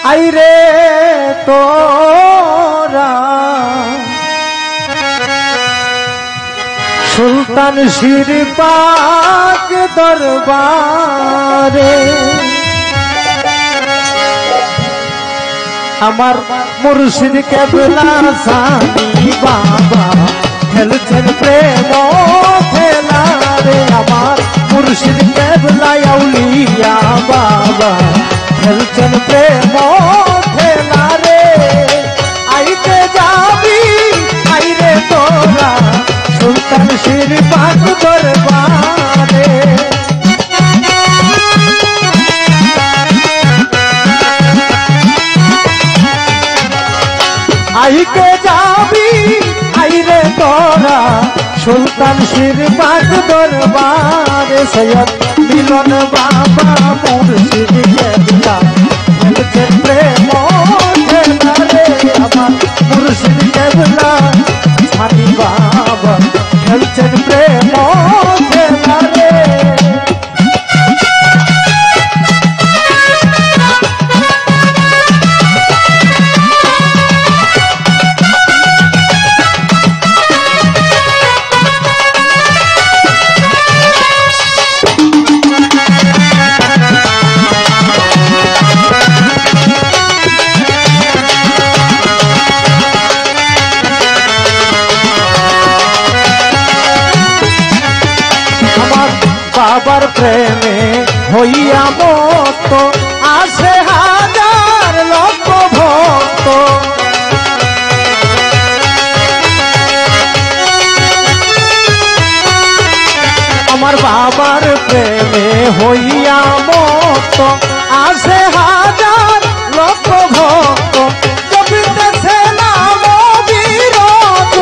আইরে তোরা সুলতান শির পাক দরবারে আমার মুর্শিদ কেবলা সানি বাবা খেলছেন প্রেম খেলা রে আমার মুর্শিদ কেবলা আউলিয়া বাবা খেলছেন প্রেম খেলা রে আইতে যাবি আইরে তোরা সুলতান শির পাক দরবারে আইতে যাবি আইরে তোরা সুলতান শির পাক দরবারে সৈয়দ মিলন বাবা মুর্শিদ কেবলা খেলছেন প্রেম খেলা রে আমার মুর্শিদ কেবলা সানি বাবা খেলছেন প্রেম খেলা রে বাবার প্রেমে হইয়া মত আসে হাজার লক্ষ ভক্ত আমার বাবার প্রেমে হইয়া মত আসে হাজার লক্ষ ভক্ত জপিতেছে নাম বিরত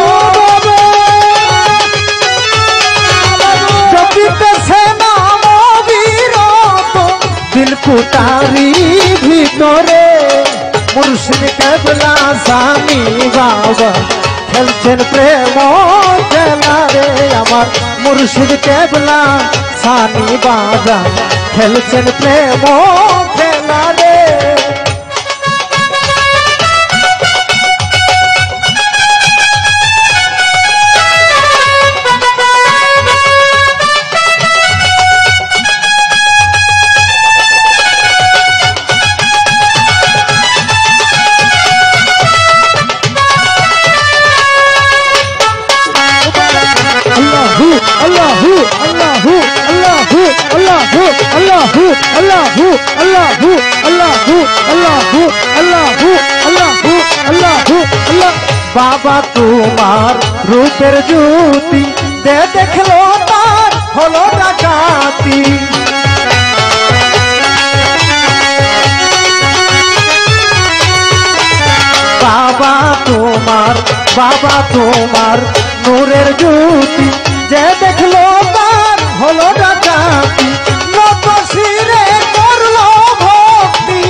জপিতেছে নাম বিরত দিলকুটারি ভিতরে মুর্শিদ কেবলা সানি বাবা খেলছেন প্রেম খেলা রে আমার মুর্শিদ কেবলা সানি বাবা খেলছেন প্রেম খেলা রে বাবা তোমার রূপের জ্যোতি দে দেখলো তার হলো ডাকাতি বাবা তোমার নূরের জ্যোতি যে দেখলো তার হলো ডাকাতি নত শিরে করলো ভক্তি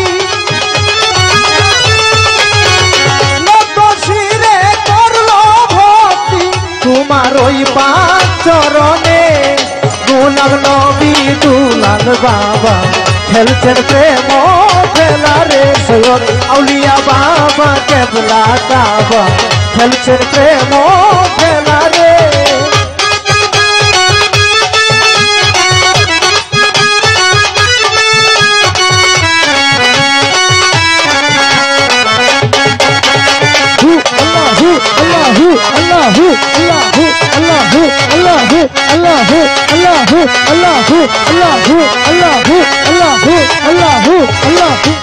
নত শিরে করলো ভক্তি তোমার ওই পাঁচ চরণে গোলাম নবী দুলাল বাবা খেলছেন প্রেম খেলা রে সৈয়দ আউলিয়া বাবা কেবলা কাবা খেলছেন প্রেম খেলা রে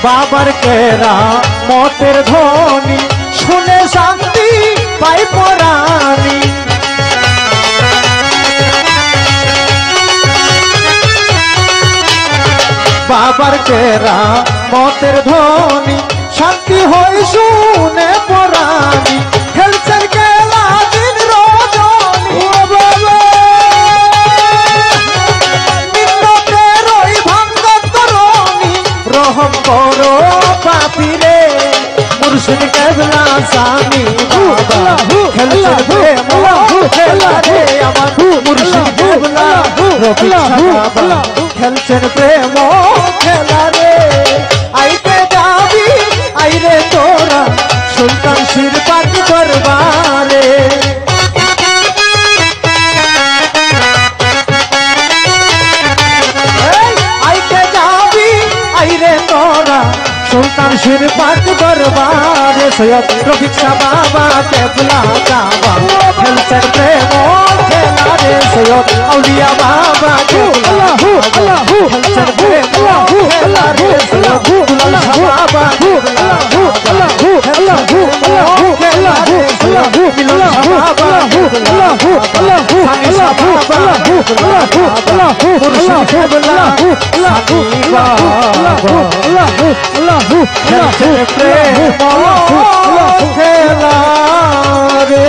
বাবার কেরা মতের ধ্বনি শুনে শান্তি পাই পরানি বাবার কেরা মতের ধ্বনি শান্তি হই শুনে পরানি খেলছেন খেলা দিন রজনী নিত্যতের ওই ভাঙ্গত তরণী রহম করো পাপিরে মুর্শিদ কেবলা সানি বাবা খেলছেন প্রেম খেলা রে আমার মুর্শিদ কেবলা রফিক বাবা খেলছেন প্রেম খেলা রে আইতে যাবি আইরে তোরা সুলতান শিরপাক দরবারে আইতে যাবি আইরে তোরা সুলতান শিরপাক দরবারে সৈয়দ রফিক শাহ বাবা কেবলা কাবা খেলছেন প্রেম খেলা রে সৈয়দ আউলিয়া বাবা কেবলা খেলছেন প্রেম খেলা রে সৈয়দ দুলাল শাহ বাবা কেবলা খেলা রে সৈয়দ মিলন শাহ বাবা কেবলা সানি শাহ বাবা কেবলা মুর্শিদ কেবলা সানি বাবা খেলছেন প্রেম খেলা রে